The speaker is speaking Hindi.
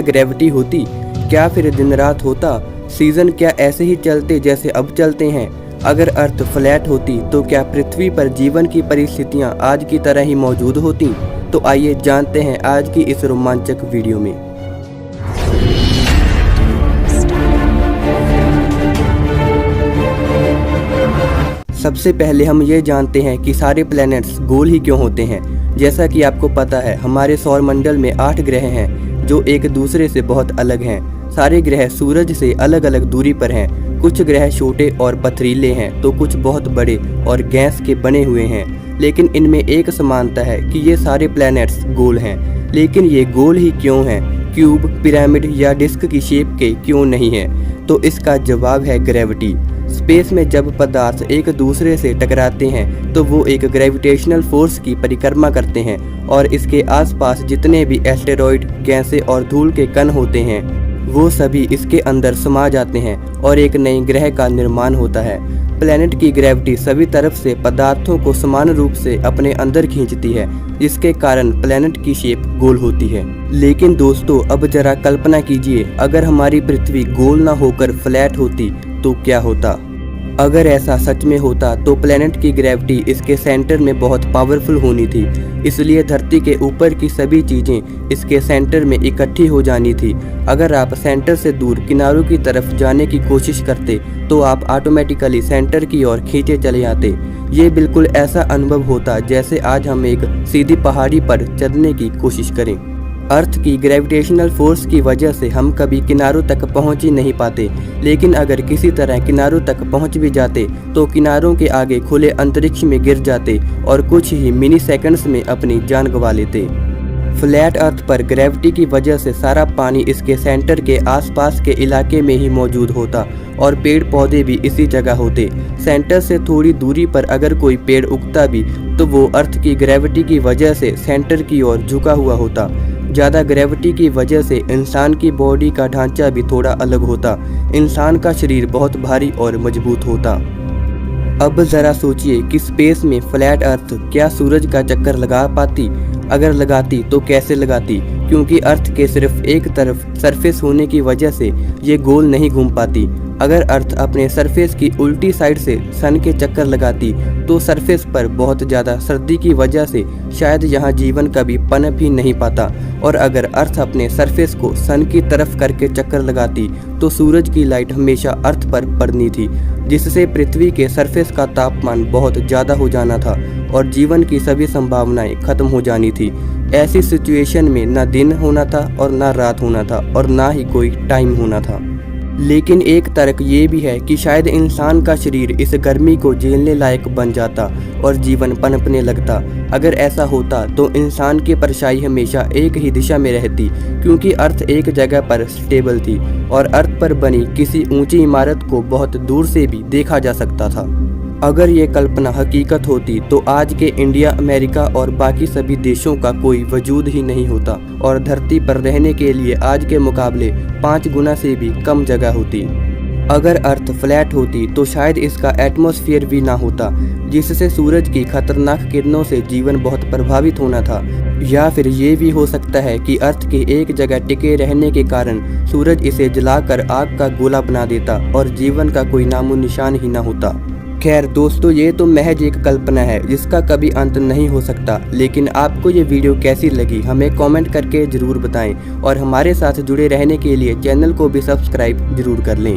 ग्रेविटी होती, क्या फिर दिन रात होता, सीजन क्या ऐसे ही चलते जैसे अब चलते हैं। अगर अर्थ फ्लैट होती तो क्या पृथ्वी पर जीवन की परिस्थितियां आज की तरह ही मौजूद होती। तो आइए जानते हैं आज की इस रोमांचक वीडियो में। सबसे पहले हम ये जानते हैं कि सारे प्लैनेट्स गोल ही क्यों होते हैं। जैसा कि आपको पता है, हमारे सौर मंडल में 8 ग्रह हैं जो एक दूसरे से बहुत अलग हैं। सारे ग्रह सूरज से अलग अलग दूरी पर हैं। कुछ ग्रह छोटे और पथरीले हैं तो कुछ बहुत बड़े और गैस के बने हुए हैं। लेकिन इनमें एक समानता है कि ये सारे प्लैनेट्स गोल हैं। लेकिन ये गोल ही क्यों हैं? क्यूब, पिरामिड या डिस्क की शेप के क्यों नहीं हैं? तो इसका जवाब है ग्रेविटी। स्पेस में जब पदार्थ एक दूसरे से टकराते हैं तो वो एक ग्रेविटेशनल फोर्स की परिक्रमा करते हैं और इसके आसपास जितने भी एस्टेरॉइड, गैसें और धूल के कण होते हैं वो सभी इसके अंदर समा जाते हैं और एक नए ग्रह का निर्माण होता है। प्लैनेट की ग्रेविटी सभी तरफ से पदार्थों को समान रूप से अपने अंदर खींचती है, जिसके कारण प्लैनेट की शेप गोल होती है। लेकिन दोस्तों, अब जरा कल्पना कीजिए, अगर हमारी पृथ्वी गोल ना होकर फ्लैट होती तो क्या होता। अगर ऐसा सच में होता तो प्लैनेट की ग्रेविटी इसके सेंटर में बहुत पावरफुल होनी थी, इसलिए धरती के ऊपर की सभी चीज़ें इसके सेंटर में इकट्ठी हो जानी थी। अगर आप सेंटर से दूर किनारों की तरफ जाने की कोशिश करते तो आप ऑटोमेटिकली सेंटर की ओर खींचे चले आते। ये बिल्कुल ऐसा अनुभव होता जैसे आज हम एक सीधी पहाड़ी पर चढ़ने की कोशिश करें। अर्थ की ग्रेविटेशनल फोर्स की वजह से हम कभी किनारों तक पहुंच ही नहीं पाते, लेकिन अगर किसी तरह किनारों तक पहुंच भी जाते तो किनारों के आगे खुले अंतरिक्ष में गिर जाते और कुछ ही मिनी सेकंड्स में अपनी जान गंवा लेते। फ्लैट अर्थ पर ग्रेविटी की वजह से सारा पानी इसके सेंटर के आसपास के इलाके में ही मौजूद होता और पेड़ पौधे भी इसी जगह होते। सेंटर से थोड़ी दूरी पर अगर कोई पेड़ उगता भी तो वो अर्थ की ग्रेविटी की वजह से सेंटर की ओर झुका हुआ होता। ज़्यादा ग्रेविटी की वजह से इंसान की बॉडी का ढांचा भी थोड़ा अलग होता। इंसान का शरीर बहुत भारी और मजबूत होता। अब ज़रा सोचिए कि स्पेस में फ्लैट अर्थ क्या सूरज का चक्कर लगा पाती? अगर लगाती तो कैसे लगाती? क्योंकि अर्थ के सिर्फ एक तरफ सरफेस होने की वजह से ये गोल नहीं घूम पाती। अगर अर्थ अपने सरफेस की उल्टी साइड से सन के चक्कर लगाती तो सरफेस पर बहुत ज़्यादा सर्दी की वजह से शायद यहाँ जीवन कभी पनप ही नहीं पाता। और अगर अर्थ अपने सरफेस को सन की तरफ करके चक्कर लगाती तो सूरज की लाइट हमेशा अर्थ पर पड़नी थी, जिससे पृथ्वी के सरफेस का तापमान बहुत ज़्यादा हो जाना था और जीवन की सभी संभावनाएं खत्म हो जानी थी। ऐसी सिचुएशन में ना दिन होना था और ना रात होना था और ना ही कोई टाइम होना था। लेकिन एक तर्क ये भी है कि शायद इंसान का शरीर इस गर्मी को झेलने लायक बन जाता और जीवन पनपने लगता। अगर ऐसा होता तो इंसान की परछाई हमेशा एक ही दिशा में रहती, क्योंकि अर्थ एक जगह पर स्टेबल थी और अर्थ पर बनी किसी ऊंची इमारत को बहुत दूर से भी देखा जा सकता था। अगर ये कल्पना हकीकत होती तो आज के इंडिया, अमेरिका और बाकी सभी देशों का कोई वजूद ही नहीं होता और धरती पर रहने के लिए आज के मुकाबले 5 गुना से भी कम जगह होती। अगर अर्थ फ्लैट होती तो शायद इसका एटमॉस्फेयर भी ना होता, जिससे सूरज की खतरनाक किरणों से जीवन बहुत प्रभावित होना था। या फिर ये भी हो सकता है कि अर्थ के एक जगह टिके रहने के कारण सूरज इसे जलाकर आग का गोला बना देता और जीवन का कोई नामो निशान ही ना होता। खैर दोस्तों, ये तो महज एक कल्पना है जिसका कभी अंत नहीं हो सकता। लेकिन आपको ये वीडियो कैसी लगी हमें कमेंट करके ज़रूर बताएं और हमारे साथ जुड़े रहने के लिए चैनल को भी सब्सक्राइब ज़रूर कर लें।